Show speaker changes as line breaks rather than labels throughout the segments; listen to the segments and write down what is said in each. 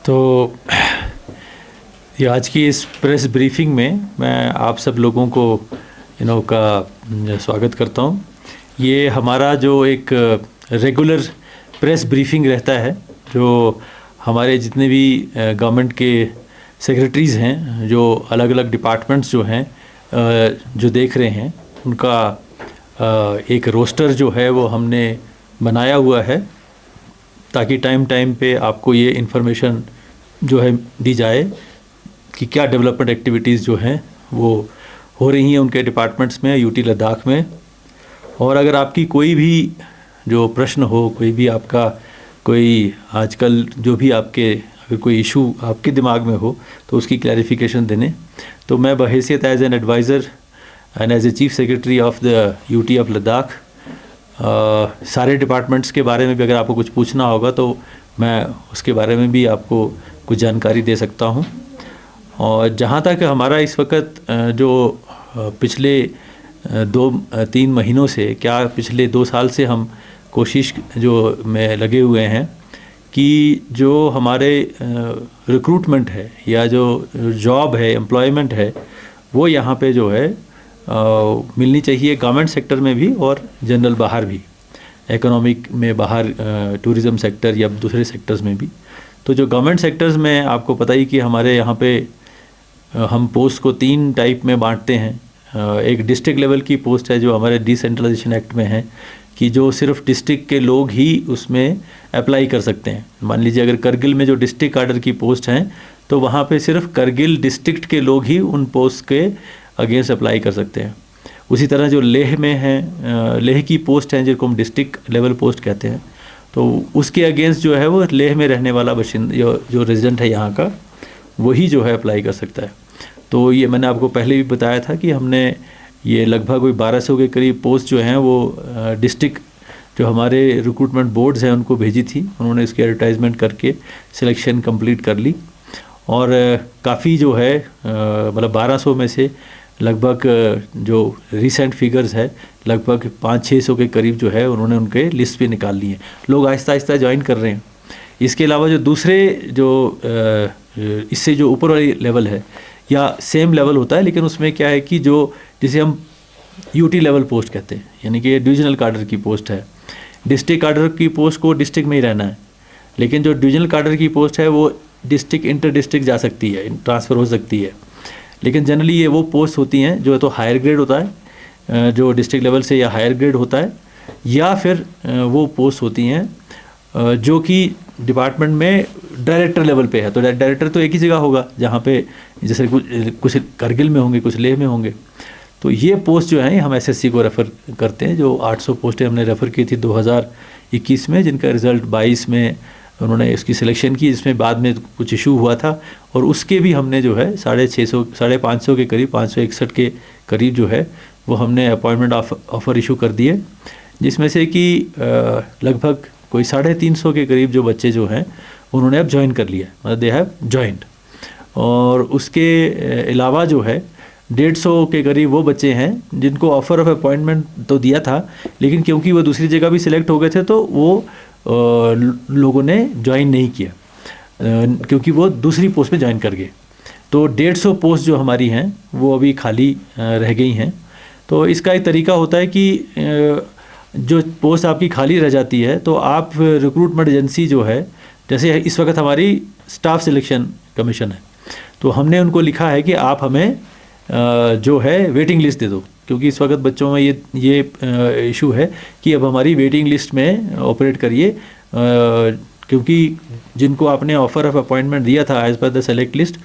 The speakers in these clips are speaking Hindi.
तो ये आज की इस प्रेस ब्रीफिंग में मैं आप सब लोगों को का स्वागत करता हूँ। ये हमारा जो एक रेगुलर प्रेस ब्रीफिंग रहता है, जो हमारे जितने भी गवर्नमेंट के सेक्रेटरीज़ हैं, जो अलग अलग डिपार्टमेंट्स जो हैं जो देख रहे हैं, उनका एक रोस्टर जो है वो हमने बनाया हुआ है, ताकि टाइम टाइम पे आपको ये इन्फॉर्मेशन जो है दी जाए कि क्या डेवलपमेंट एक्टिविटीज़ जो हैं वो हो रही हैं उनके डिपार्टमेंट्स में, यूटी लद्दाख में। और अगर आपकी कोई भी जो प्रश्न हो, कोई भी आपका कोई आजकल जो भी आपके अगर कोई इशू आपके दिमाग में हो तो उसकी क्लैरिफिकेशन देने, तो मैं बहैसियत as an adviser and as a chief secretary of the UT of Ladakh सारे डिपार्टमेंट्स के बारे में भी अगर आपको कुछ पूछना होगा तो मैं उसके बारे में भी आपको कुछ जानकारी दे सकता हूं। और जहां तक हमारा इस वक्त जो पिछले 2-3 महीनों से, क्या पिछले 2 साल से हम कोशिश जो में लगे हुए हैं कि जो हमारे रिक्रूटमेंट है या जो जॉब है, एम्प्लॉयमेंट है, वो यहाँ पे जो है मिलनी चाहिए गवर्नमेंट सेक्टर में भी और जनरल बाहर भी, इकोनॉमिक में बाहर, टूरिज़्म सेक्टर या दूसरे सेक्टर्स में भी। तो जो गवर्नमेंट सेक्टर्स में आपको पता ही कि हमारे यहाँ पे हम पोस्ट को 3 टाइप में बांटते हैं। एक डिस्ट्रिक्ट लेवल की पोस्ट है जो हमारे डिसेंट्रलाइजेशन एक्ट में है कि जो सिर्फ डिस्ट्रिक्ट के लोग ही उसमें अप्लाई कर सकते हैं। मान लीजिए अगर करगिल में जो डिस्ट्रिक्ट कार्डर की पोस्ट हैं तो वहाँ पे सिर्फ करगिल डिस्ट्रिक्ट के लोग ही उन पोस्ट के अगेंस्ट अप्लाई कर सकते हैं। उसी तरह जो लेह में है, लेह की पोस्ट हैं जिनको हम डिस्ट्रिक्ट लेवल पोस्ट कहते हैं, तो उसके अगेंस्ट जो है वो लेह में रहने वाला बाशिंदा जो रेजिडेंट है यहाँ का, वही जो है अप्लाई कर सकता है। तो ये मैंने आपको पहले भी बताया था कि हमने ये लगभग कोई 1200 के करीब पोस्ट जो हैं वो डिस्ट्रिक्ट जो हमारे रिक्रूटमेंट बोर्ड्स हैं उनको भेजी थी। उन्होंने इसकी एडवर्टाइजमेंट करके सिलेक्शन कंप्लीट कर ली और काफ़ी जो है मतलब 1200 में से लगभग जो रिसेंट फिगर्स है लगभग 500-600 के करीब जो है उन्होंने उनके लिस्ट पे निकाल लिए हैं। लोग आहिस्ता आहिस्ता ज्वाइन कर रहे हैं। इसके अलावा जो दूसरे जो इससे जो ऊपर वाली लेवल है या सेम लेवल होता है, लेकिन उसमें क्या है कि जो जिसे हम यूटी लेवल पोस्ट कहते हैं, यानी कि डिविजनल कार्डर की पोस्ट है। डिस्ट्रिक्ट कार्डर की पोस्ट को डिस्ट्रिक्ट में ही रहना है, लेकिन जो डिविजनल कार्डर की पोस्ट है वो डिस्ट्रिक्ट इंटर डिस्ट्रिक्ट जा सकती है, ट्रांसफ़र हो सकती है। लेकिन जनरली ये वो पोस्ट होती हैं जो तो हायर ग्रेड होता है, जो डिस्ट्रिक्ट लेवल से या हायर ग्रेड होता है, या फिर वो पोस्ट होती हैं जो कि डिपार्टमेंट में डायरेक्टर लेवल पे है। तो डायरेक्टर तो एक ही जगह होगा, जहाँ पे जैसे कुछ करगिल में होंगे, कुछ लेह में होंगे। तो ये पोस्ट जो हैं हम एसएससी को रेफ़र करते हैं। जो 800 पोस्टें हमने रेफ़र की थी 2021 में, जिनका रिज़ल्ट 22 में उन्होंने इसकी सिलेक्शन की, जिसमें बाद में कुछ इशू हुआ था, और उसके भी हमने जो है 650 के करीब 561 के करीब जो है वो हमने अपॉइंटमेंट ऑफ़र इशू कर दिए, जिसमें से कि लगभग कोई 350 के करीब जो बच्चे जो हैं उन्होंने अब ज्वाइन कर लिया, मतलब दे हैव ज्वाइंड। और उसके अलावा जो है 150 के करीब वो बच्चे हैं जिनको ऑफ़र ऑफ अपॉइंटमेंट तो दिया था, लेकिन क्योंकि वो दूसरी जगह भी सिलेक्ट हो गए थे तो वो लोगों ने ज्वाइन नहीं किया, क्योंकि वो दूसरी पोस्ट में ज्वाइन कर गए। तो 150 पोस्ट जो हमारी हैं वो अभी खाली रह गई हैं। तो इसका एक तरीका होता है कि जो पोस्ट आपकी खाली रह जाती है तो आप रिक्रूटमेंट एजेंसी जो है, जैसे इस वक्त हमारी स्टाफ सिलेक्शन कमीशन है, तो हमने उनको लिखा है कि आप हमें जो है वेटिंग लिस्ट दे दो, क्योंकि इस वक्त बच्चों में ये इशू है कि अब हमारी वेटिंग लिस्ट में ऑपरेट करिए, क्योंकि जिनको आपने ऑफ़र ऑफ अपॉइंटमेंट दिया था as per the select list,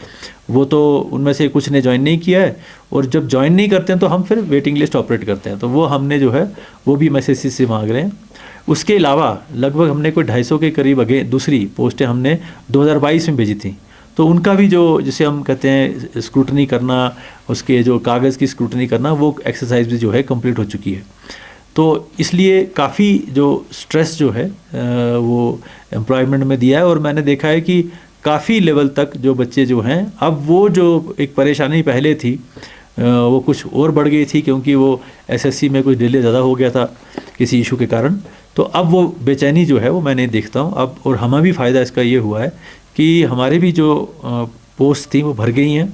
वो तो उनमें से कुछ ने ज्वाइन नहीं किया है, और जब ज्वाइन नहीं करते हैं तो हम फिर वेटिंग लिस्ट ऑपरेट करते हैं। तो वो हमने जो है वो भी मैसेज से मांग रहे हैं। उसके अलावा लगभग हमने कोई 250 के करीब आगे दूसरी पोस्टें हमने 2022 में भेजी थी, तो उनका भी जो जिसे हम कहते हैं स्क्रूटनी करना, उसके जो कागज़ की स्क्रूटनी करना, वो एक्सरसाइज भी जो है कंप्लीट हो चुकी है। तो इसलिए काफ़ी जो स्ट्रेस जो है वो एम्प्लॉयमेंट में दिया है, और मैंने देखा है कि काफ़ी लेवल तक जो बच्चे जो हैं, अब वो जो एक परेशानी पहले थी वो कुछ और बढ़ गई थी, क्योंकि वो एसएससी में कुछ डिले ज़्यादा हो गया था किसी इशू के कारण। तो अब वो बेचैनी जो है वो मैं नहीं देखता हूँ अब। और हमें भी फ़ायदा इसका ये हुआ है कि हमारे भी जो पोस्ट थी वो भर गई हैं।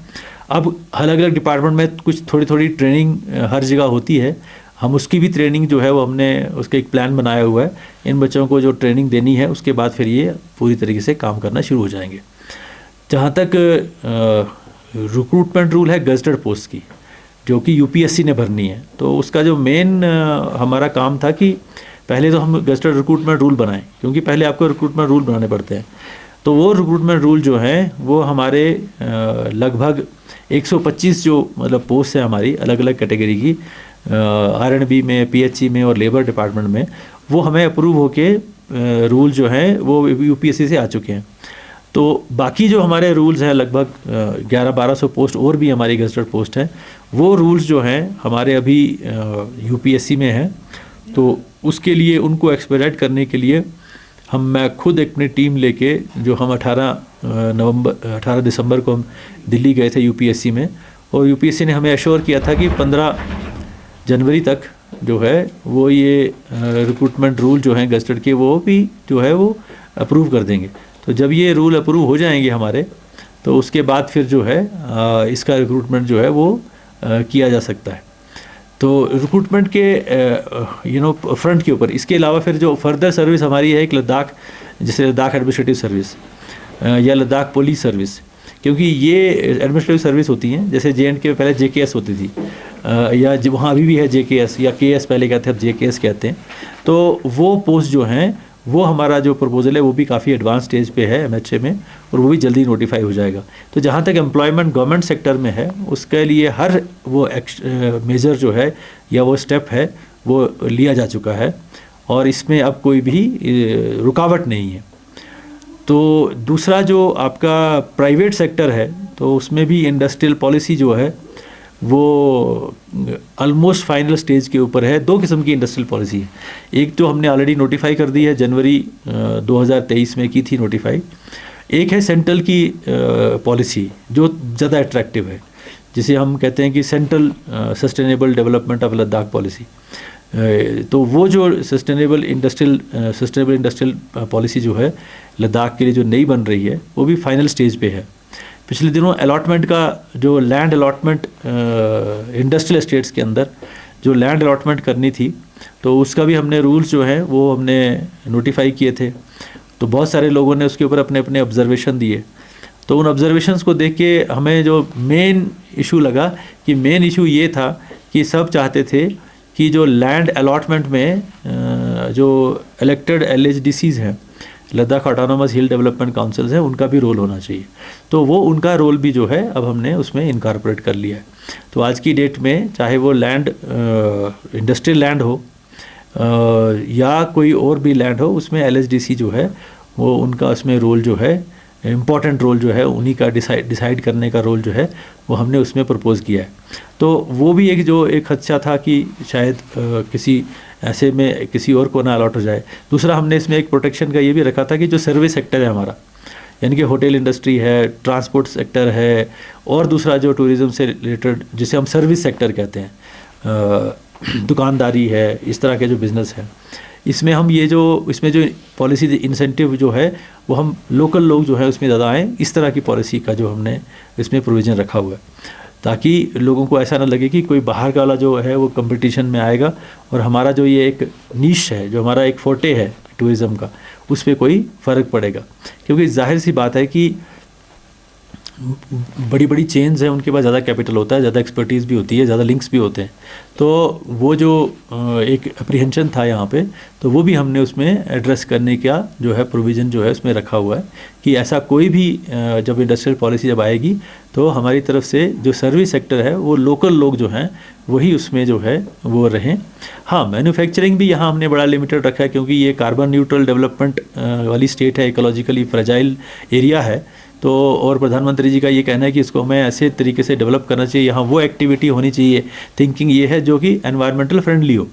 अब अलग अलग डिपार्टमेंट में कुछ थोड़ी थोड़ी ट्रेनिंग हर जगह होती है, हम उसकी भी ट्रेनिंग जो है वो हमने उसका एक प्लान बनाया हुआ है। इन बच्चों को जो ट्रेनिंग देनी है उसके बाद फिर ये पूरी तरीके से काम करना शुरू हो जाएंगे। जहाँ तक रिक्रूटमेंट रूल है गजटेड पोस्ट की, जो कि यूपीएससी ने भरनी है, तो उसका जो मेन हमारा काम था कि पहले तो हम गजटेड रिक्रूटमेंट रूल बनाएं, क्योंकि पहले आपको रिक्रूटमेंट रूल बनाने पड़ते हैं। तो वो रिक्रूटमेंट रूल जो हैं वो हमारे लगभग 125 जो मतलब पोस्ट है हमारी अलग अलग कैटेगरी की, R&B में, PHE में और लेबर डिपार्टमेंट में, वो हमें अप्रूव होके रूल जो हैं वो यूपीएससी से आ चुके हैं। तो बाकी जो हमारे रूल्स हैं लगभग 1100-1200 पोस्ट और भी हमारी गजटेड पोस्ट हैं, वो रूल्स जो हैं हमारे अभी यूपीएससी में हैं। तो उसके लिए उनको एक्सपेडाइट करने के लिए मैं खुद अपनी टीम लेके, जो हम 18 दिसंबर को हम दिल्ली गए थे यूपीएससी में, और यूपीएससी ने हमें एश्योर किया था कि 15 जनवरी तक जो है वो ये रिक्रूटमेंट रूल जो हैं गजटेड के वो भी जो है वो अप्रूव कर देंगे। तो जब ये रूल अप्रूव हो जाएंगे हमारे, तो उसके बाद फिर जो है इसका रिक्रूटमेंट जो है वो किया जा सकता है। तो रिक्रूटमेंट के फ्रंट के ऊपर इसके अलावा फिर जो फर्दर सर्विस हमारी है एक लद्दाख, जैसे लद्दाख एडमिनिस्ट्रेटिव सर्विस या लद्दाख पुलिस सर्विस, क्योंकि ये एडमिनिस्ट्रेटिव सर्विस होती हैं। जैसे JNK के पहले JKS होती थी, या वहाँ अभी भी है JKS या KS पहले कहते हैं, अब JKS कहते हैं। तो वो पोस्ट जो हैं वो हमारा जो प्रपोजल है वो भी काफ़ी एडवांस स्टेज पे है MHA में, और वो भी जल्दी नोटिफाई हो जाएगा। तो जहाँ तक एम्प्लॉयमेंट गवर्नमेंट सेक्टर में है, उसके लिए हर वो मेजर जो है या वो स्टेप है वो लिया जा चुका है, और इसमें अब कोई भी रुकावट नहीं है। तो दूसरा जो आपका प्राइवेट सेक्टर है, तो उसमें भी इंडस्ट्रियल पॉलिसी जो है वो ऑलमोस्ट फाइनल स्टेज के ऊपर है। 2 किस्म की इंडस्ट्रियल पॉलिसी है, एक तो हमने ऑलरेडी नोटिफाई कर दी है, जनवरी 2023 में की थी नोटिफाई। एक है सेंट्रल की पॉलिसी जो ज़्यादा अट्रैक्टिव है, जिसे हम कहते हैं कि central sustainable development of Ladakh policy. तो वो जो सस्टेनेबल इंडस्ट्रियल पॉलिसी जो है लद्दाख के लिए जो नई बन रही है, वो भी फाइनल स्टेज पे है। पिछले दिनों अलॉटमेंट का जो लैंड अलॉटमेंट इंडस्ट्रियल एस्टेट्स के अंदर जो लैंड अलॉटमेंट करनी थी, तो उसका भी हमने रूल्स जो हैं वो हमने नोटिफाई किए थे। तो बहुत सारे लोगों ने उसके ऊपर अपने अपने ऑब्जर्वेशन दिए। तो उन ऑब्जर्वेशंस को देख के हमें जो मेन इशू लगा, कि मेन इशू ये था कि सब चाहते थे कि जो लैंड अलॉटमेंट में जो इलेक्टेड LHDCs हैं, लद्दाख ऑटोनोमस हिल डेवलपमेंट काउंसिल्स हैं, उनका भी रोल होना चाहिए। तो वो उनका रोल भी जो है अब हमने उसमें इनकॉर्पोरेट कर लिया है। तो आज की डेट में चाहे वो लैंड इंडस्ट्रियल लैंड हो या कोई और भी लैंड हो, उसमें LHDC जो है वो उनका उसमें रोल जो है, इम्पॉर्टेंट रोल जो है, उन्हीं का डिसाइड करने का रोल जो है वो हमने उसमें प्रपोज़ किया है। तो वो भी एक खदशा था कि शायद किसी ऐसे में किसी और को ना अलॉट हो जाए। दूसरा हमने इसमें एक प्रोटेक्शन का ये भी रखा था कि जो सर्विस सेक्टर है हमारा, यानी कि होटल इंडस्ट्री है, ट्रांसपोर्ट सेक्टर है, और दूसरा जो टूरिज़्म से रिलेटेड जिसे हम सर्विस सेक्टर कहते हैं, दुकानदारी है, इस तरह के जो बिज़नेस है, इसमें हम इसमें जो पॉलिसी इंसेंटिव जो है वो हम लोकल लोग जो है उसमें ज़्यादा आएँ, इस तरह की पॉलिसी का जो हमने इसमें प्रोविज़न रखा हुआ है, ताकि लोगों को ऐसा ना लगे कि कोई बाहर का वाला जो है वो कंपटीशन में आएगा और हमारा जो ये एक नीश है, जो हमारा एक फोटे है टूरिज़्म का, उस पर कोई फ़र्क पड़ेगा। क्योंकि जाहिर सी बात है कि बड़ी बड़ी चेन्स हैं, उनके पास ज़्यादा कैपिटल होता है, ज़्यादा एक्सपर्टीज़ भी होती है, ज़्यादा लिंक्स भी होते हैं। तो वो जो एक अप्रीहेंशन था यहाँ पे, तो वो भी हमने उसमें एड्रेस करने का जो है प्रोविज़न जो है उसमें रखा हुआ है कि ऐसा कोई भी जब इंडस्ट्रियल पॉलिसी जब आएगी तो हमारी तरफ से जो सर्विस सेक्टर है वो लोकल लोग जो हैं वही उसमें जो है वो रहें। हाँ, मैन्युफैक्चरिंग भी यहाँ हमने बड़ा लिमिटेड रखा है, क्योंकि ये कार्बन न्यूट्रल डेवलपमेंट वाली स्टेट है, इकोलॉजिकली फ्रेजाइल एरिया है। तो और प्रधानमंत्री जी का ये कहना है कि इसको हमें ऐसे तरीके से डेवलप करना चाहिए, यहाँ वो एक्टिविटी होनी चाहिए, थिंकिंग ये है जो कि एनवायरमेंटल फ्रेंडली हो।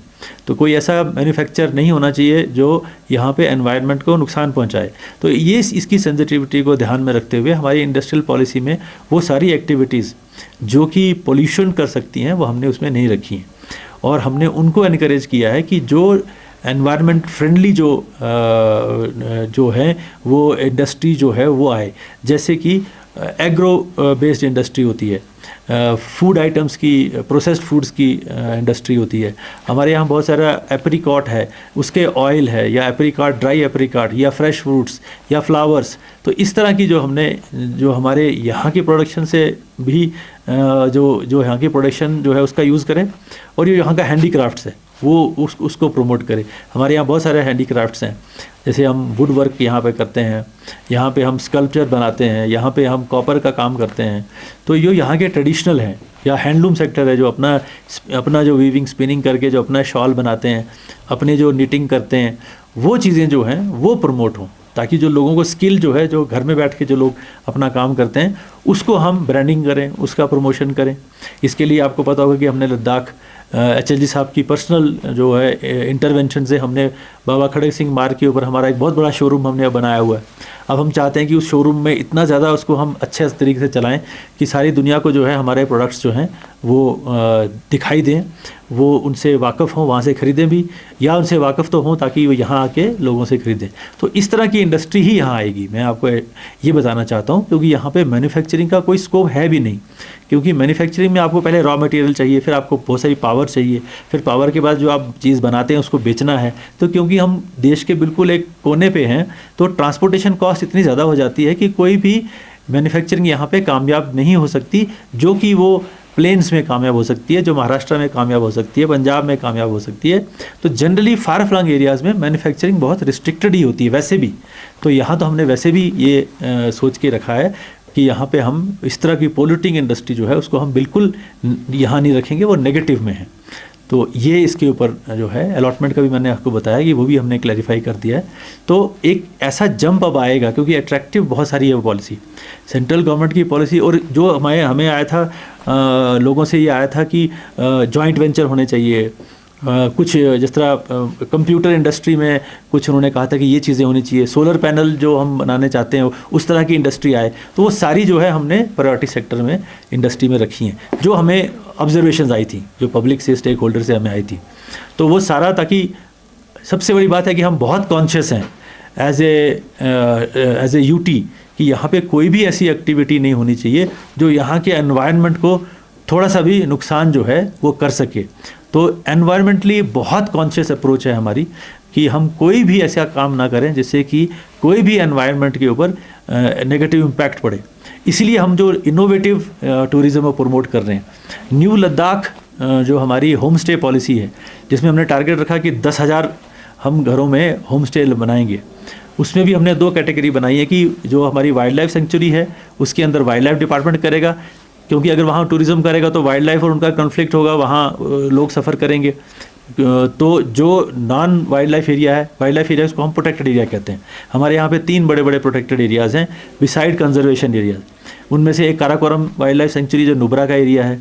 तो कोई ऐसा मैन्युफैक्चर नहीं होना चाहिए जो यहाँ पे एनवायरनमेंट को नुकसान पहुँचाए। तो ये इसकी सेंसिटिविटी को ध्यान में रखते हुए हमारी इंडस्ट्रियल पॉलिसी में वो सारी एक्टिविटीज़ जो कि पोल्यूशन कर सकती हैं वो हमने उसमें नहीं रखी हैं, और हमने उनको एनकरेज किया है कि जो एनवायरनमेंट फ्रेंडली जो है वो इंडस्ट्री जो है वो आए, जैसे कि एग्रो बेस्ड इंडस्ट्री होती है, फूड आइटम्स की, प्रोसेस्ड फूड्स की इंडस्ट्री होती है। हमारे यहाँ बहुत सारा एप्रिकॉट है, उसके ऑयल है, या एप्रिकॉट, ड्राई एप्रिकॉट, या फ्रेश फ्रूट्स, या फ्लावर्स। तो इस तरह की जो हमारे यहाँ की प्रोडक्शन से भी जो यहाँ की प्रोडक्शन जो है उसका यूज़ करें, और ये यहाँ का हैंडीक्राफ्ट्स है वो उसको प्रमोट करें। हमारे यहाँ बहुत सारे हैंडीक्राफ्ट्स हैं, जैसे हम वुड वर्क यहाँ पे करते हैं, यहाँ पे हम स्कल्पचर बनाते हैं, यहाँ पे हम कॉपर का काम करते हैं। तो ये यहाँ के ट्रेडिशनल हैं, या हैंडलूम सेक्टर है जो अपना जो वीविंग स्पिनिंग करके जो अपना शॉल बनाते हैं, अपने जो निटिंग करते हैं, वो चीज़ें जो हैं वो प्रमोट हों, ताकि जो लोगों को स्किल जो है, जो घर में बैठ के जो लोग अपना काम करते हैं, उसको हम ब्रांडिंग करें, उसका प्रमोशन करें। इसके लिए आपको पता होगा कि हमने लद्दाख HLG साहब की पर्सनल जो है इंटरवेंशन से हमने बाबा खड़क सिंह मार्ग के ऊपर हमारा एक बहुत बड़ा शोरूम हमने बनाया हुआ है। अब हम चाहते हैं कि उस शोरूम में इतना ज़्यादा उसको हम अच्छे तरीके से चलाएं कि सारी दुनिया को जो है हमारे प्रोडक्ट्स जो हैं वो दिखाई दें, वो उनसे वाकिफ़ हों, वहाँ से ख़रीदें भी, या उनसे वाकिफ़ तो हों ताकि वो यहाँ आके लोगों से ख़रीदें। तो इस तरह की इंडस्ट्री ही यहाँ आएगी, मैं आपको ये बताना चाहता हूँ, क्योंकि यहाँ पे मैन्युफैक्चरिंग का कोई स्कोप है भी नहीं। क्योंकि मैन्युफैक्चरिंग में आपको पहले रॉ मटेरियल चाहिए, फिर आपको बहुत सारी पावर चाहिए, फिर पावर के बाद जो आप चीज़ बनाते हैं उसको बेचना है। तो क्योंकि हम देश के बिल्कुल एक कोने पे हैं, तो ट्रांसपोर्टेशन कॉस्ट इतनी ज़्यादा हो जाती है कि कोई भी मैन्युफैक्चरिंग यहाँ पे कामयाब नहीं हो सकती, जो कि वो प्लेन्स में कामयाब हो सकती है, जो महाराष्ट्र में कामयाब हो सकती है, पंजाब में कामयाब हो सकती है। तो जनरली फार फ्लंग एरियाज़ में मैन्युफैक्चरिंग बहुत रिस्ट्रिक्टेड ही होती है वैसे भी। तो यहाँ तो हमने वैसे भी ये सोच के रखा है कि यहाँ पे हम इस तरह की पोल्यूटिंग इंडस्ट्री जो है उसको हम बिल्कुल यहाँ नहीं रखेंगे, वो नेगेटिव में है। तो ये इसके ऊपर जो है अलॉटमेंट का भी मैंने आपको बताया कि वो भी हमने क्लैरिफाई कर दिया है। तो एक ऐसा जंप अब आएगा, क्योंकि अट्रैक्टिव बहुत सारी है वो पॉलिसी, सेंट्रल गवर्नमेंट की पॉलिसी। और जो हमें आया था लोगों से ये आया था कि जॉइंट वेंचर होने चाहिए, कुछ जिस तरह कंप्यूटर इंडस्ट्री में कुछ उन्होंने कहा था कि ये चीज़ें होनी चाहिए, सोलर पैनल जो हम बनाने चाहते हैं उस तरह की इंडस्ट्री आए। तो वो सारी जो है हमने प्रायोरिटी सेक्टर में इंडस्ट्री में रखी हैं, जो हमें ऑब्जर्वेशंस आई थी, जो पब्लिक से, स्टेक होल्डर से हमें आई थी। तो वो सारा, ताकि सबसे बड़ी बात है कि हम बहुत कॉन्शियस हैं एज ए यूटी कि यहाँ पे कोई भी ऐसी एक्टिविटी नहीं होनी चाहिए जो यहाँ के एनवायरनमेंट को थोड़ा सा भी नुकसान जो है वो कर सके। तो एनवायरमेंटली बहुत कॉन्शियस अप्रोच है हमारी कि हम कोई भी ऐसा काम ना करें जिससे कि कोई भी एनवायरनमेंट के ऊपर नेगेटिव इम्पैक्ट पड़े। इसीलिए हम जो इनोवेटिव टूरिज़्म को प्रमोट कर रहे हैं, न्यू लद्दाख जो हमारी होम स्टे पॉलिसी है, जिसमें हमने टारगेट रखा कि 10,000 हम घरों में होम स्टे बनाएंगे। उसमें भी हमने 2 कैटेगरी बनाई है कि जो हमारी वाइल्ड लाइफ सेंचुरी है उसके अंदर वाइल्ड लाइफ डिपार्टमेंट करेगा, क्योंकि अगर वहाँ टूरिज़्म करेगा तो वाइल्ड लाइफ और उनका कॉन्फ्लिक्ट होगा, वहाँ लोग सफ़र करेंगे। तो जो नॉन वाइल्ड लाइफ एरिया है, वाइल्ड लाइफ एरिया उसको हम प्रोटेक्टेड एरिया कहते हैं। हमारे यहाँ पे 3 बड़े बड़े प्रोटेक्टेड एरियाज़ हैं बिसाइड कंजर्वेशन एरियाज। उनमें से एक काराकोरम वाइल्ड लाइफ सेंचुरी जो नुब्रा का एरिया है,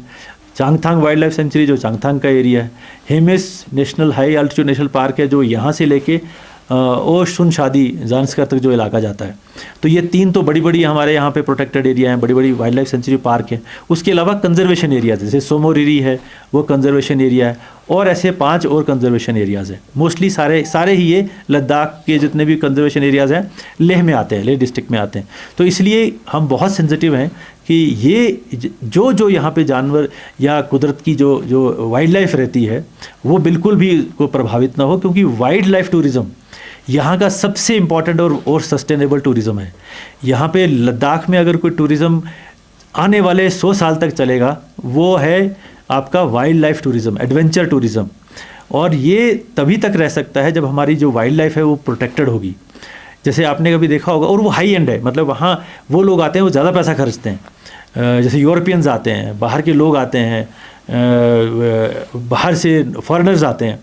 चांगथांग वाइल्ड लाइफ सेंचुरी जो चांगथांग का एरिया है, Hemis national high altitude national park है जो यहाँ से लेके ओशुन शादी जांस्कर तक जो इलाका जाता है। तो ये 3 तो बड़ी बड़ी हमारे यहाँ पे प्रोटेक्टेड एरिया हैं, बड़ी बड़ी वाइल्ड लाइफ सेंचुरी पार्क है। उसके अलावा कंजर्वेशन एरिया जैसे सोमोरिरी है वो कंजर्वेशन एरिया है, और ऐसे 5 और कंजर्वेशन एरियाज़ हैं। मोस्टली सारे ही ये लद्दाख के जितने भी कंजर्वेशन एरियाज़ हैं लेह में आते हैं, लेह डिस्ट्रिक्ट में आते हैं। तो इसलिए हम बहुत सेंसिटिव हैं कि ये जो यहाँ पे जानवर या कुदरत की जो वाइल्ड लाइफ रहती है वो बिल्कुल भी को प्रभावित ना हो, क्योंकि वाइल्ड लाइफ टूरिज़्म यहाँ का सबसे इम्पॉर्टेंट और सस्टेनेबल टूरिज़्म है। यहाँ पे लद्दाख में अगर कोई टूरिज़्म आने वाले 100 साल तक चलेगा वो है आपका wild life tourism, adventure tourism. और ये तभी तक रह सकता है जब हमारी जो वाइल्ड लाइफ है वो प्रोटेक्टेड होगी। जैसे आपने कभी देखा होगा, और वो हाई एंड है, मतलब वहाँ वो लोग आते हैं वो ज़्यादा पैसा खर्चते हैं। जैसे यूरोपियंस आते हैं, बाहर के लोग आते हैं, बाहर से फॉरेनर्स आते हैं,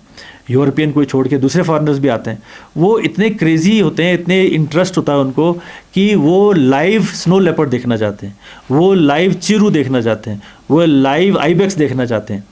यूरोपियन को छोड़ के दूसरे फॉरेनर्स भी आते हैं। वो इतने क्रेजी होते हैं, इतने इंटरेस्ट होता है उनको कि वो लाइव स्नो लेपर्ड देखना चाहते हैं, वो लाइव चिरू देखना चाहते हैं, वो लाइव आइबेक्स देखना चाहते हैं।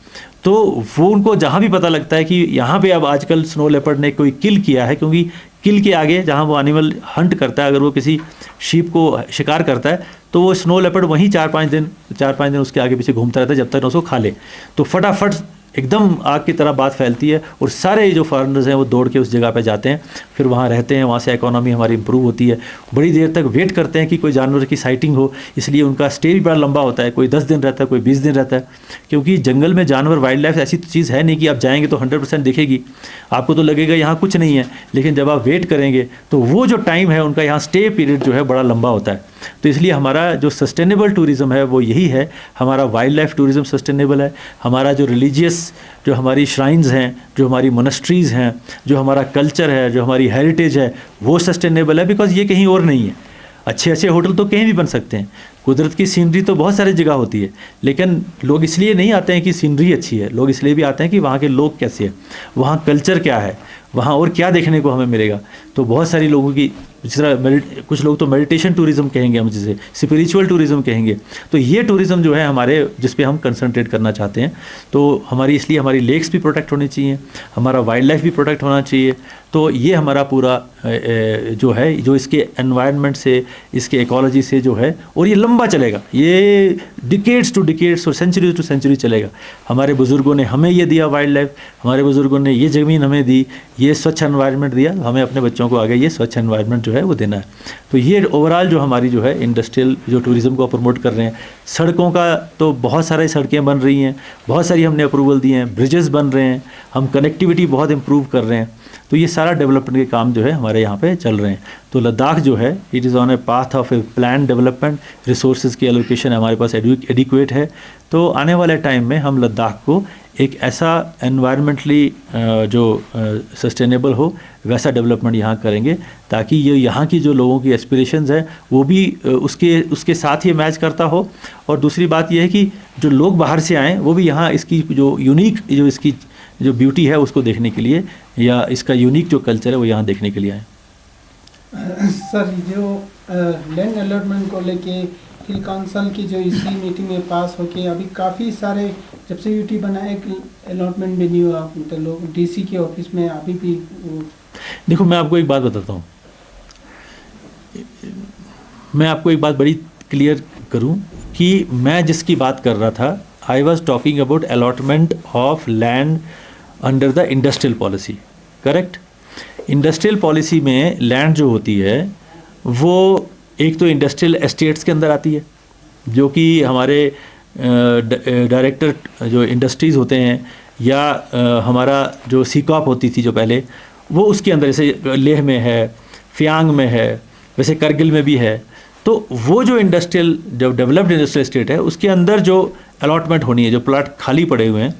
तो वो उनको जहाँ भी पता लगता है कि यहाँ पे अब आजकल स्नो लेपर्ड ने कोई किल किया है, क्योंकि किल के आगे जहाँ वो एनिमल हंट करता है, अगर वो किसी शीप को शिकार करता है तो वो स्नो लेपर्ड वहीं 4-5 दिन उसके आगे पीछे घूमता रहता है जब तक उसको खा ले। तो फटाफट एकदम आग की तरह बात फैलती है और सारे जो फॉरेनर्स हैं वो दौड़ के उस जगह पे जाते हैं, फिर वहाँ रहते हैं, वहाँ से इकोनॉमी हमारी इंप्रूव होती है। बड़ी देर तक वेट करते हैं कि कोई जानवर की साइटिंग हो, इसलिए उनका स्टे भी बड़ा लंबा होता है, कोई 10 दिन रहता है, कोई 20 दिन रहता है, क्योंकि जंगल में जानवर, वाइल्ड लाइफ ऐसी चीज़ है नहीं कि आप जाएंगे तो 100% दिखेगी। आपको तो लगेगा यहाँ कुछ नहीं है, लेकिन जब आप वेट करेंगे तो वो जो टाइम है उनका यहाँ स्टे पीरियड जो है बड़ा लंबा होता है। तो इसलिए हमारा जो सस्टेनेबल टूरिज़्म है वो यही है, हमारा वाइल्ड लाइफ टूरिज़्म सस्टेनेबल है, हमारा जो रिलीजियस, जो हमारी श्राइन्स हैं, जो हमारी मोनेस्ट्रीज़ हैं, जो हमारा कल्चर है, जो हमारी हेरिटेज है, वो सस्टेनेबल है, बिकॉज ये कहीं और नहीं है। अच्छे अच्छे होटल तो कहीं भी बन सकते हैं, कुदरत की सीनरी तो बहुत सारी जगह होती है, लेकिन लोग इसलिए नहीं आते हैं कि सीनरी अच्छी है, लोग इसलिए भी आते हैं कि वहाँ के लोग कैसे हैं, वहाँ कल्चर क्या है, वहाँ और क्या देखने को हमें मिलेगा। तो बहुत सारी लोगों की, जिस तरह कुछ लोग तो मेडिटेशन टूरिज़्म कहेंगे, हम जिसे स्पिरिचुअल टूरिज़्म कहेंगे, तो ये टूरिज़्म जो है हमारे, जिस पे हम कंसंट्रेट करना चाहते हैं। तो हमारी, इसलिए हमारी लेक्स भी प्रोटेक्ट होनी चाहिए, हमारा वाइल्ड लाइफ भी प्रोटेक्ट होना चाहिए। तो ये हमारा पूरा जो है, जो इसके एनवायरनमेंट से, इसके इकोलॉजी से जो है, और ये लंबा चलेगा, ये डिकेड्स टू डिकेड्स और सेंचुरी टू सेंचुरी चलेगा। हमारे बुज़ुर्गों ने हमें ये दिया वाइल्ड लाइफ, हमारे बुज़ुर्गों ने ये ज़मीन हमें दी, ये स्वच्छ एनवायरनमेंट दिया, हमें अपने बच्चों को आगे ये स्वच्छ एनवायरनमेंट जो है वो देना है। तो ये ओवरऑल जो हमारी जो है इंडस्ट्रियल जो टूरिज़्म को प्रमोट कर रहे हैं। सड़कों का तो बहुत सारी सड़कें बन रही हैं, बहुत सारी हमने अप्रूवल दिए हैं, ब्रिजेस बन रहे हैं, हम कनेक्टिविटी बहुत इम्प्रूव कर रहे हैं। तो ये सारा डेवलपमेंट के काम जो है हमारे यहाँ पे चल रहे हैं। तो लद्दाख जो है, it is on a path of A plan development, resources की एलोकेशन हमारे पास एडिक्वेट है। तो आने वाले टाइम में हम लद्दाख को एक ऐसा एनवायरमेंटली जो सस्टेनेबल हो, वैसा डेवलपमेंट यहाँ करेंगे, ताकि ये यहाँ की जो लोगों की एस्पिरेशंस है वो भी उसके साथ ही मैच करता हो। और दूसरी बात यह है कि जो लोग बाहर से आएँ वो भी यहाँ इसकी जो यूनिक, जो इसकी जो ब्यूटी है उसको देखने के लिए, या इसका यूनिक जो कल्चर है वो यहाँ देखने के लिए आए।
सर, जो लैंड अलॉटमेंट को लेके हिल काउंसिल की जो इसी मीटिंग में पास होके अभी काफ़ी सारे, जब से यूटी बना है, अलॉटमेंट भी नहीं हुआ, तो लोग डीसी के ऑफिस में अभी भी।
देखो, मैं आपको एक बात बताता हूँ, मैं आपको एक बात बड़ी क्लियर करूँ कि मैं जिसकी बात कर रहा था, I was talking about allotment of land under the industrial policy, correct. Industrial policy में लैंड जो होती है वो एक तो इंडस्ट्रियल एस्टेट्स के अंदर आती है, जो कि हमारे डायरेक्टर जो इंडस्ट्रीज़ होते हैं, या हमारा जो सीकॉप होती थी जो पहले, वो उसके अंदर, जैसे लेह में है, फियांग में है, वैसे करगिल में भी है। तो वो जो इंडस्ट्रियल, जो डेवलप्ड इंडस्ट्रियल एस्टेट है, उसके अंदर जो अलॉटमेंट होनी है, जो प्लाट खाली पड़े हुए हैं,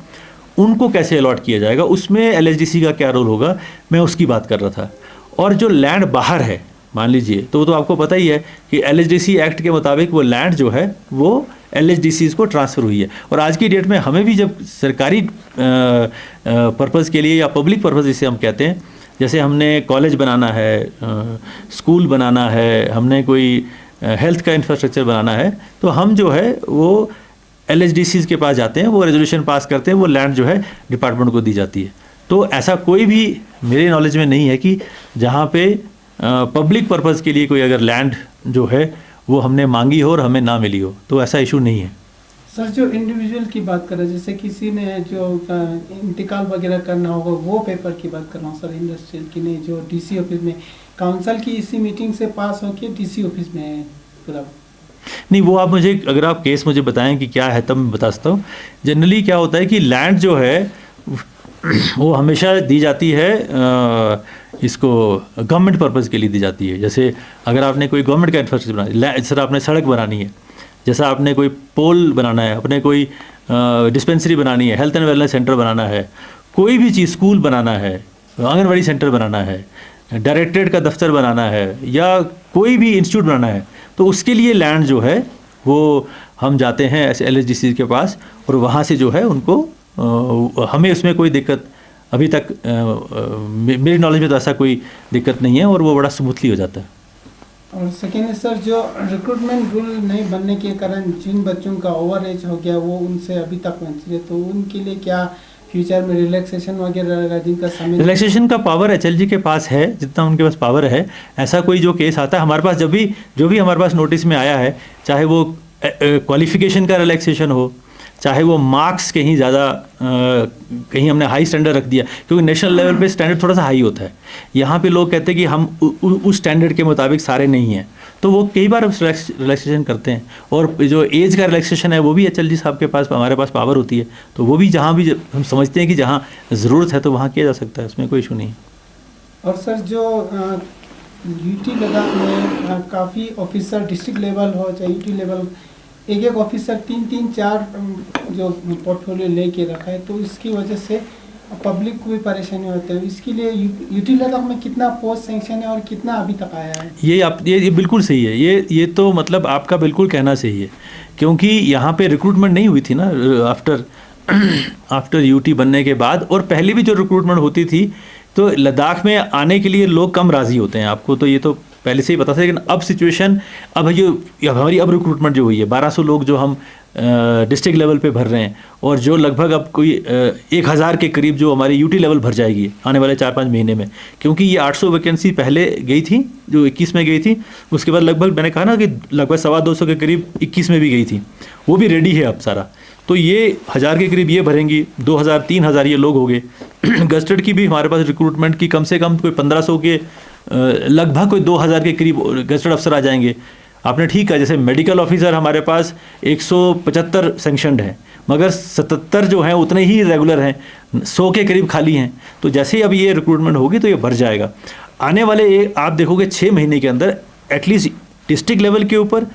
उनको कैसे अलॉट किया जाएगा, उसमें एलएचडीसी का क्या रोल होगा, मैं उसकी बात कर रहा था। और जो लैंड बाहर है, मान लीजिए, तो आपको पता ही है कि एलएचडीसी एक्ट के मुताबिक वो लैंड जो है वो एलएचडीसीज़ को ट्रांसफ़र हुई है। और आज की डेट में हमें भी जब सरकारी पर्पज़ के लिए, या पब्लिक पर्पज़ जिसे हम कहते हैं, जैसे हमने कॉलेज बनाना है, स्कूल बनाना है, हमने कोई हेल्थ का इंफ्रास्ट्रक्चर बनाना है, तो हम जो है वो एलएचडीसीज़ के पास जाते हैं, वो रेजोल्यूशन पास करते हैं, वो लैंड जो है डिपार्टमेंट को दी जाती है। तो ऐसा कोई भी मेरे नॉलेज में नहीं है कि जहाँ पे पब्लिक पर्पज़ के लिए कोई अगर लैंड जो है वो हमने मांगी हो और हमें ना मिली हो, तो ऐसा इशू नहीं है।
सर, जो इंडिविजुअल की बात कर रहे हैं, जैसे किसी ने जो इंतकाल वगैरह करना होगा, वो पेपर की बात कर रहा हूँ सर, इंडस्ट्रियल की नहीं, जो डीसी ऑफिस में काउंसिल की इसी मीटिंग से पास होकर डीसी ऑफिस में पूरा
नहीं, वो आप मुझे, अगर आप केस मुझे बताएं कि क्या है, तब मैं बता सकता हूँ। जनरली क्या होता है कि लैंड जो है वो हमेशा दी जाती है, इसको गवर्नमेंट पर्पज़ के लिए दी जाती है। जैसे अगर आपने कोई गवर्नमेंट का इंफ्रास्ट्रक्चर बनाना है, सर आपने सड़क बनानी है, जैसा आपने कोई पोल बनाना है, अपने कोई डिस्पेंसरी बनानी है, हेल्थ एंड वेलनेस सेंटर बनाना है, कोई भी चीज़, स्कूल बनाना है, आंगनबाड़ी सेंटर बनाना है, डायरेक्टरेट का दफ्तर बनाना है, या कोई भी इंस्टीट्यूट बनाना है, तो उसके लिए लैंड जो है वो हम जाते हैं ऐसे एलएचडीसी के पास, और वहाँ से जो है उनको, हमें उसमें कोई दिक्कत अभी तक मेरी नॉलेज में तो ऐसा कोई दिक्कत नहीं है, और वो बड़ा स्मूथली हो जाता है।
और सेकेंड सर, जो रिक्रूटमेंट रूल नहीं बनने के कारण जिन बच्चों का ओवर एज हो गया वो उनसे अभी तक वंचित है, तो उनके लिए क्या फ्यूचर में रिलैक्सेशन वगैरह रहेगा, जिनका समय? रिलैक्सेशन
का पावर एचएलजी के पास है, जितना उनके पास पावर है। ऐसा कोई जो केस आता है हमारे पास, जो भी हमारे पास नोटिस में आया है, चाहे वो क्वालिफिकेशन का रिलैक्सेशन हो, चाहे वो मार्क्स कहीं ज़्यादा कहीं हमने हाई स्टैंडर्ड रख दिया, क्योंकि नेशनल लेवल पे स्टैंडर्ड थोड़ा सा हाई होता है। यहाँ पे लोग कहते हैं कि हम उस स्टैंडर्ड के मुताबिक सारे नहीं हैं, तो वो कई बार रिलैक्सेशन करते हैं। और जो एज का रिलैक्सेशन है वो भी HLG साहब के पास, हमारे पास पावर होती है, तो वो भी जहाँ भी हम समझते हैं कि जहाँ ज़रूरत है तो वहाँ किया जा सकता है, उसमें कोई इशू नहीं।
और सर जो यूटी लद्दाख में काफ़ी ऑफिसर डिस्ट्रिक्ट लेवल हो चाहे यूटी लेवल, एक एक ऑफिसर 3-4 जो पोर्टफोलियो लेके रखा है, तो इसकी वजह से पब्लिक को भी परेशानी होती है। इसके लिए यूटी लद्दाख में कितना पोस्ट सेंक्शन है और कितना अभी तक आया है?
ये बिल्कुल सही है। ये तो मतलब आपका बिल्कुल कहना सही है, क्योंकि यहाँ पे रिक्रूटमेंट नहीं हुई थी ना आफ्टर यूटी बनने के बाद, और पहले भी जो रिक्रूटमेंट होती थी तो लद्दाख में आने के लिए लोग कम राज़ी होते हैं, आपको तो ये तो पहले से ही पता था। लेकिन अब सिचुएशन, अब हमारी अब रिक्रूटमेंट जो हुई है 1200 लोग जो हम डिस्ट्रिक्ट लेवल पे भर रहे हैं, और जो लगभग अब कोई 1000 के करीब जो हमारी यूटी लेवल भर जाएगी आने वाले 4-5 महीने में, क्योंकि ये 800 वैकेंसी पहले गई थी जो 21 में गई थी, उसके बाद लगभग मैंने कहा ना कि लगभग 250 के करीब 21 में भी गई थी, वो भी रेडी है अब सारा। तो ये 1000 के करीब ये भरेंगी, 2000-3000 ये लोग हो गए। गस्टेड की भी हमारे पास रिक्रूटमेंट की कम से कम कोई 1500 के लगभग कोई 2000 के करीब गस्टेड अफसर आ जाएंगे। आपने ठीक कहा, जैसे मेडिकल ऑफिसर हमारे पास 175 सेंक्शनड है, मगर 77 जो हैं उतने ही रेगुलर हैं, 100 के करीब खाली हैं। तो जैसे ही अब ये रिक्रूटमेंट होगी तो ये भर जाएगा। आने वाले आप देखोगे 6 महीने के अंदर एटलीस्ट डिस्ट्रिक्ट लेवल के ऊपर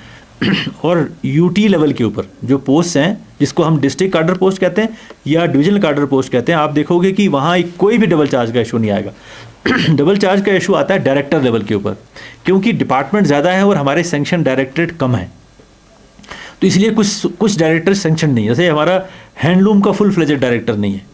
और यूटी लेवल के ऊपर जो पोस्ट हैं, जिसको हम डिस्ट्रिक्ट कार्डर पोस्ट कहते हैं या डिविजनल कार्डर पोस्ट कहते हैं, आप देखोगे कि वहाँ कोई भी डबल चार्ज का इशू नहीं आएगा। डबल चार्ज का इशू आता है डायरेक्टर लेवल के ऊपर, क्योंकि डिपार्टमेंट ज़्यादा है और हमारे सेंक्शन डायरेक्टरेट कम है, तो इसलिए कुछ डायरेक्टर सेंक्शन नहीं है। जैसे हमारा हैंडलूम का फुल फ्लेजेड डायरेक्टर नहीं है,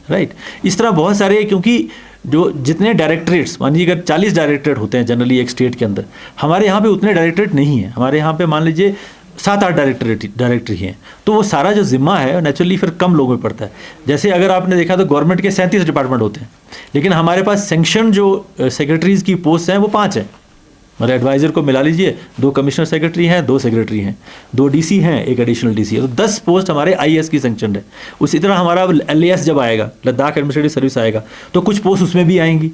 राइट। इस तरह बहुत सारे, क्योंकि जो जितने डायरेक्टरेट्स, मान लीजिए अगर 40 डायरेक्टरेट होते हैं जनरली एक स्टेट के अंदर, हमारे यहाँ पे उतने डायरेक्टरेट नहीं है। हमारे यहाँ पे मान लीजिए 7-8 डायरेक्टर ही हैं, तो वो सारा जो जिम्मा है नेचुरली फिर कम लोगों में पड़ता है। जैसे अगर आपने देखा तो गवर्नमेंट के 37 डिपार्टमेंट होते हैं, लेकिन हमारे पास सेंक्शन जो सेक्रेटरीज की पोस्ट हैं वो 5 हैं। मतलब एडवाइज़र को मिला लीजिए, 2 कमिश्नर सेक्रेटरी हैं, 2 सेक्रेटरी हैं, 2 DC हैं, 1 एडिशनल DC है, तो 10 पोस्ट हमारे IAS की सेंक्शन है। उसी तरह हमारा LAS जब आएगा, लद्दाख एडमिनिस्ट्रेटिव सर्विस आएगा, तो कुछ पोस्ट उसमें भी आएंगी।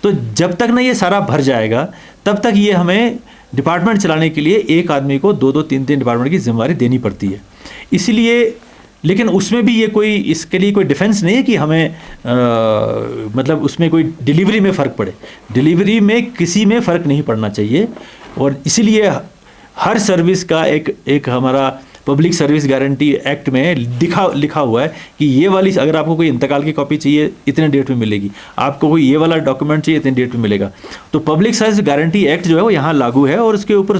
तो जब तक ना ये सारा भर जाएगा तब तक ये हमें डिपार्टमेंट चलाने के लिए एक आदमी को 2-2, 3-3 डिपार्टमेंट की जिम्मेदारी देनी पड़ती है। इसलिए, लेकिन उसमें भी ये कोई, इसके लिए कोई डिफेंस नहीं है कि हमें मतलब उसमें कोई डिलीवरी में फ़र्क पड़े। डिलीवरी में किसी में फ़र्क नहीं पड़ना चाहिए, और इसीलिए हर सर्विस का एक हमारा पब्लिक सर्विस गारंटी एक्ट में लिखा हुआ है कि ये वाली, अगर आपको कोई इंतकाल की कॉपी चाहिए इतने डेट में मिलेगी, आपको कोई ये वाला डॉक्यूमेंट चाहिए इतने डेट में मिलेगा। तो पब्लिक सर्विस गारंटी एक्ट जो है वो यहाँ लागू है, और उसके ऊपर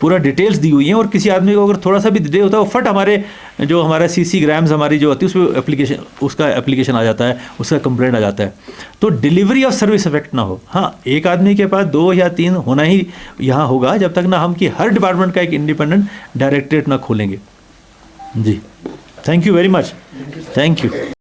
पूरा डिटेल्स दी हुई हैं। और किसी आदमी को अगर थोड़ा सा भी डिले होता है, वो फट हमारा CC ग्राम्स हमारी जो होती है उसका एप्लीकेशन आ जाता है, उसका कंप्लेंट आ जाता है। तो डिलीवरी ऑफ सर्विस इफेक्ट ना हो। हाँ, एक आदमी के पास 2 या 3 होना ही यहाँ होगा, जब तक ना हम कि हर डिपार्टमेंट का एक इंडिपेंडेंट डायरेक्टरेट ना खोलेंगे। जी, thank you very much, thank you.